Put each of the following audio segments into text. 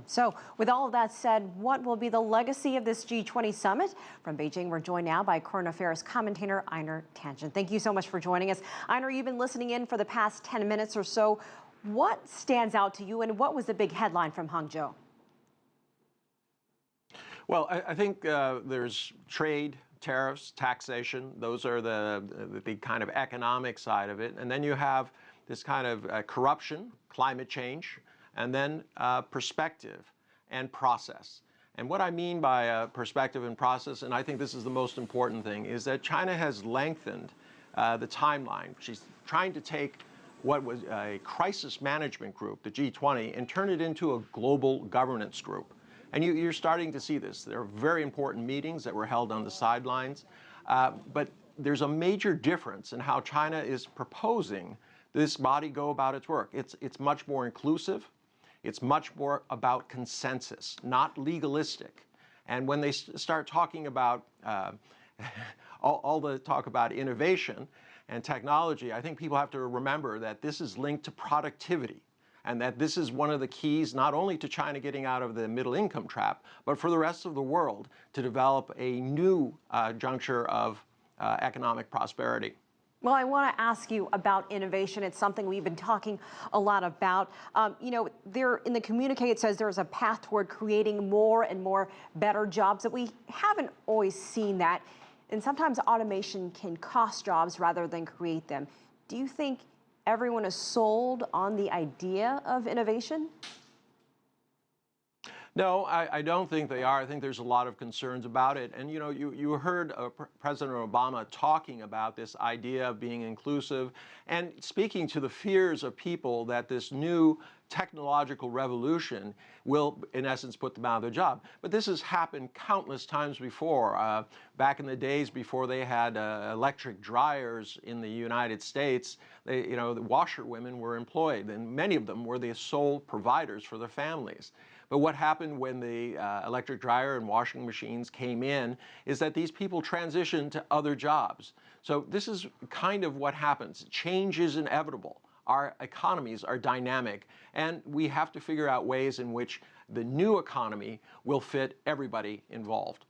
So, with all of that said, what will be the legacy of this G20 summit? From Beijing, we're joined now by current affairs commentator Einar Tangen. Thank you so much for joining us. Einar, you've been listening in for the past 10 minutes or so. What stands out to you, and what was the big headline from Hongzhou? Well, I think there's trade, tariffs, taxation. Those are the kind of economic side of it. And then you have this kind of corruption, climate change, and then perspective and process. And what I mean by perspective and process, and I think this is the most important thing, is that China has lengthened the timeline. She's trying to take what was a crisis management group, the G20, and turn it into a global governance group. And you're starting to see this. There are very important meetings that were held on the sidelines, but there's a major difference in how China is proposing this body go about its work. It's much more inclusive. It's much more about consensus, not legalistic. And when they start talking about all the talk about innovation and technology, I think people have to remember that this is linked to productivity, and that this is one of the keys not only to China getting out of the middle income trap, but for the rest of the world to develop a new juncture of economic prosperity. Well, I want to ask you about innovation. It's something we've been talking a lot about. There in the communique it says there's a path toward creating more and more better jobs, that we haven't always seen that. And sometimes automation can cost jobs rather than create them. Do you think everyone is sold on the idea of innovation? No, I don't think they are. I think there's a lot of concerns about it. And, you heard President Obama talking about this idea of being inclusive and speaking to the fears of people that this new technological revolution will, in essence, put them out of their job. But this has happened countless times before. Back in the days before they had electric dryers in the United States, the washerwomen were employed, and many of them were the sole providers for their families. But what happened when the electric dryer and washing machines came in is that these people transitioned to other jobs. So this is kind of what happens. Change is inevitable. Our economies are dynamic, and we have to figure out ways in which the new economy will fit everybody involved.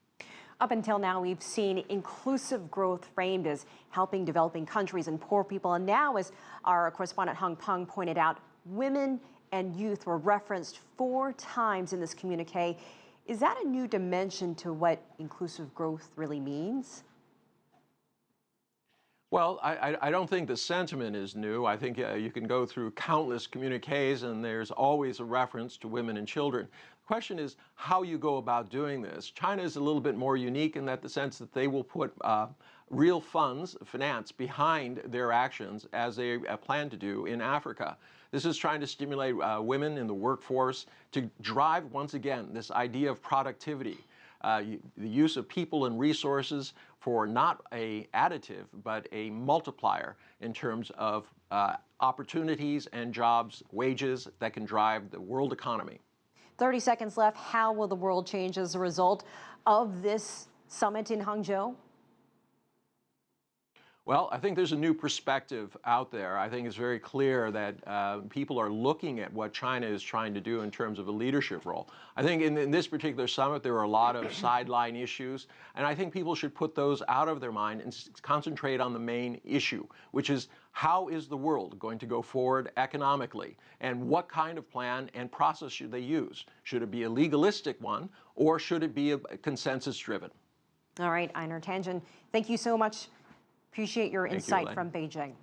Up until now, we've seen inclusive growth framed as helping developing countries and poor people. And now, as our correspondent Hong Peng pointed out, women and youth were referenced 4 times in this communique. Is that a new dimension to what inclusive growth really means? Well, I don't think the sentiment is new. I think you can go through countless communiques and there's always a reference to women and children. The question is how you go about doing this. China is a little bit more unique in that the sense that they will put real funds, finance, behind their actions as they plan to do in Africa. This is trying to stimulate women in the workforce to drive, once again, this idea of productivity. The use of people and resources for not an additive, but a multiplier in terms of opportunities and jobs, wages that can drive the world economy. 30 seconds left. How will the world change as a result of this summit in Hangzhou? Well, I think there's a new perspective out there. I think it's very clear that people are looking at what China is trying to do in terms of a leadership role. I think in this particular summit, there were a lot of sideline issues, and I think people should put those out of their mind and concentrate on the main issue, which is how is the world going to go forward economically, and what kind of plan and process should they use? Should it be a legalistic one, or should it be a consensus-driven? All right, Einar Tangen, thank you so much. Appreciate your insight from Beijing.